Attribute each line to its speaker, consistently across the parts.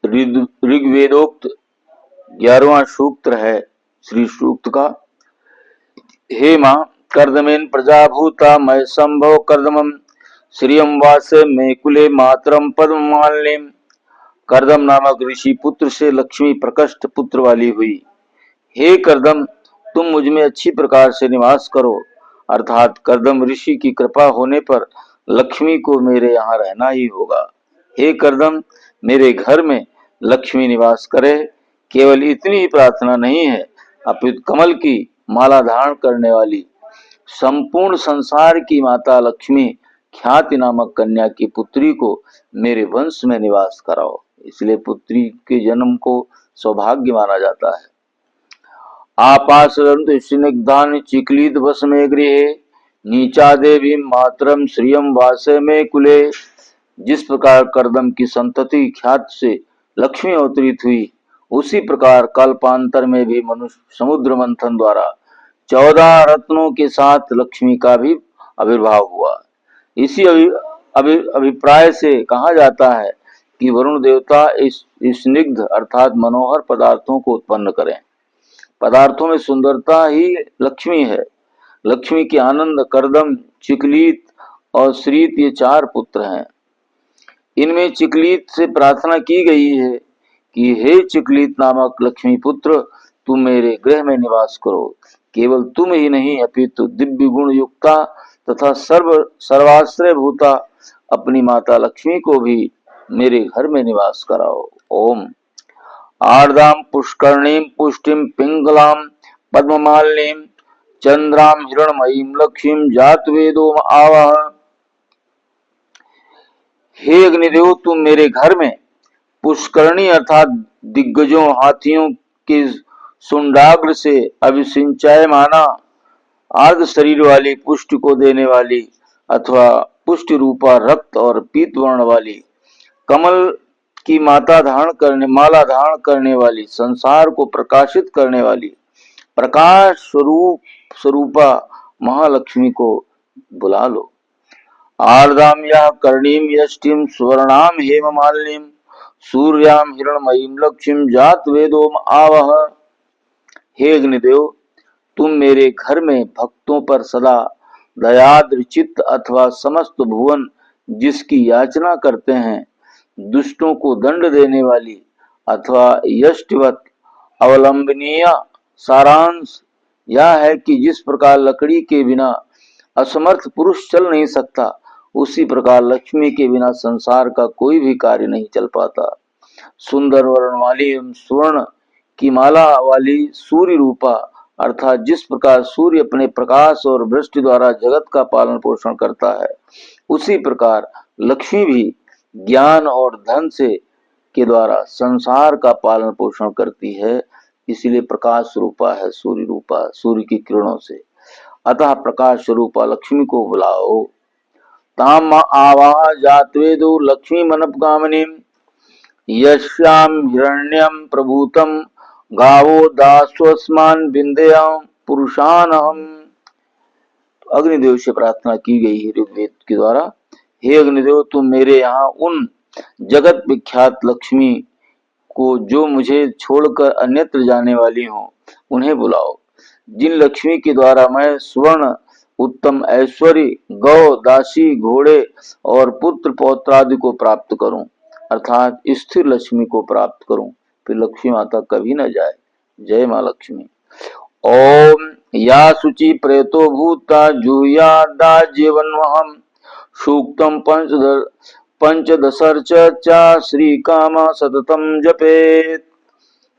Speaker 1: ऋग्वेदोक्त 11वां सूक्त है श्री सूक्त का। हे माँ कर्दमेन प्रजाभूता मय संभव कर्दमम श्रियम वासे मे कुले मातरम पद्ममालिनीम। कर्दम नामक ऋषि पुत्र से लक्ष्मी प्रकष्ट पुत्र वाली हुई। हे कर्दम, तुम मुझ में अच्छी प्रकार से निवास करो, अर्थात कर्दम ऋषि की कृपा होने पर लक्ष्मी को मेरे यहाँ रहना ही होगा। हे कर्दम, मेरे घर में लक्ष्मी निवास करे। केवल इतनी ही प्रार्थना नहीं है, अपितु कमल की माला धारण करने वाली संपूर्ण संसार की माता लक्ष्मी ख्याति नामक कन्या की पुत्री को मेरे वंश में निवास कराओ। इसलिए पुत्री के जन्म को सौभाग्य माना जाता है। आपासरन्तु स्निग्धानि चिक्लीद वसमे गृहे नीचा देवी मातरम श्रियम वासे में कुले। जिस प्रकार कर्दम की संतति ख्यात से लक्ष्मी अवतरित हुई, उसी प्रकार कल्पांतर में भी मनुष्य समुद्र मंथन द्वारा 14 रत्नों के साथ लक्ष्मी का भी आविर्भाव हुआ। इसी अभिप्राय से कहा जाता है कि वरुण देवता इस स्निग्ध अर्थात मनोहर पदार्थों को उत्पन्न करें। पदार्थों में सुंदरता ही लक्ष्मी है। लक्ष्मी के आनंद कर्दम, चिकलीत और श्रीत ये 4 पुत्र हैं। इनमें चिकलीत से प्रार्थना की गई है कि हे चिकलीत नामक लक्ष्मी पुत्र, तुम मेरे गृह में निवास करो। केवल तुम ही नहीं अपितु दिव्य गुण युक्ता तथा सर्वाश्रय भूता अपनी माता लक्ष्मी को भी मेरे घर में निवास कराओ। ओम। आर्दाम पुष्करणीम पुष्टिम पिंगलाम पद्ममालिनीम चंद्राम हिरणमयीम लक्ष्मीम जातवेदो आवह। हे अग्निदेव, तुम मेरे घर में पुष्करणी अर्थात दिग्गजों हाथियों के सुंडाग्र से अभिसिंचाय माना आर्ध शरीर वाली पुष्ट को देने वाली अथवा पुष्ट रूपा रक्त और पीत वर्ण वाली कमल की माला धारण करने वाली संसार को प्रकाशित करने वाली प्रकाश स्वरूपा महालक्ष्मी को बुला लो। आर्दाम या कर्णीम यष्टिम स्वर्णाम हेम मालिनीम सूर्याम हिरणमयीम लक्ष्मीम जात वेदोम आवह। हे अग्निदेव, तुम मेरे घर में भक्तों पर सदा दयाद्र चित्त अथवा समस्त भुवन जिसकी याचना करते हैं, दुष्टों को दंड देने वाली अथवा यष्टिवत अवलंबनीय सारांश यह है कि जिस प्रकार लकड़ी के बिना असमर्थ पुरुष चल नहीं सकता, उसी प्रकार लक्ष्मी के बिना संसार का कोई भी कार्य नहीं चल पाता। सुंदर वर्ण वाली एवं स्वर्ण की माला वाली सूर्य रूपा अर्थात जिस प्रकार सूर्य अपने प्रकाश और वृष्टि द्वारा जगत का पालन पोषण करता है, उसी प्रकार लक्ष्मी भी ज्ञान और धन से के द्वारा संसार का पालन पोषण करती है। इसीलिए प्रकाश रूपा है, सूर्य रूपा, सूर्य की किरणों से। अतः प्रकाश स्वरूपा लक्ष्मी को बुलाओ। ताम आवाह जातवेदो लक्ष्मी मनपगामिनीम यश्याम हिरण्यम प्रभूतम गावो दास्वस्मान विंध्याम पुरुषानहम। अग्निदेव से प्रार्थना की गई है ऋग्वेद के द्वारा। हे अग्निदेव, तुम मेरे यहाँ उन जगत विख्यात लक्ष्मी को जो मुझे छोड़कर अन्यत्र जाने वाली हो उन्हें बुलाओ, जिन लक्ष्मी के द्वारा मैं स्वर्ण उत्तम ऐश्वर्य गौ दासी घोड़े और पुत्र पौत्र आदि को प्राप्त करूं, अर्थात स्थिर लक्ष्मी को प्राप्त करूं, फिर लक्ष्मी माता कभी न जाए। जय माँ लक्ष्मी। ओम या शुचि प्रेतो भूता जुह्यादा जीवन्वहम सूक्तम पंचदशर्च श्री कामा सततम जपेत।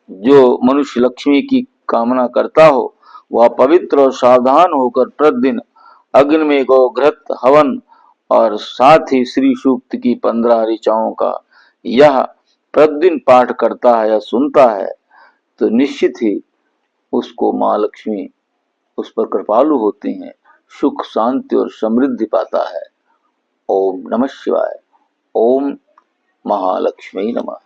Speaker 1: जो मनुष्य लक्ष्मी की कामना करता हो वह पवित्र और सावधान होकर प्रतिदिन अग्नि में गौघृत हवन और साथ ही श्री सूक्त की 15 ऋचाओं का यह प्रतिदिन पाठ करता है या सुनता है, तो निश्चित ही उसको माँ लक्ष्मी उस पर कृपालु होती हैं, सुख शांति और समृद्धि पाता है। ओम नमः शिवाय। ओम महालक्ष्मी नमः।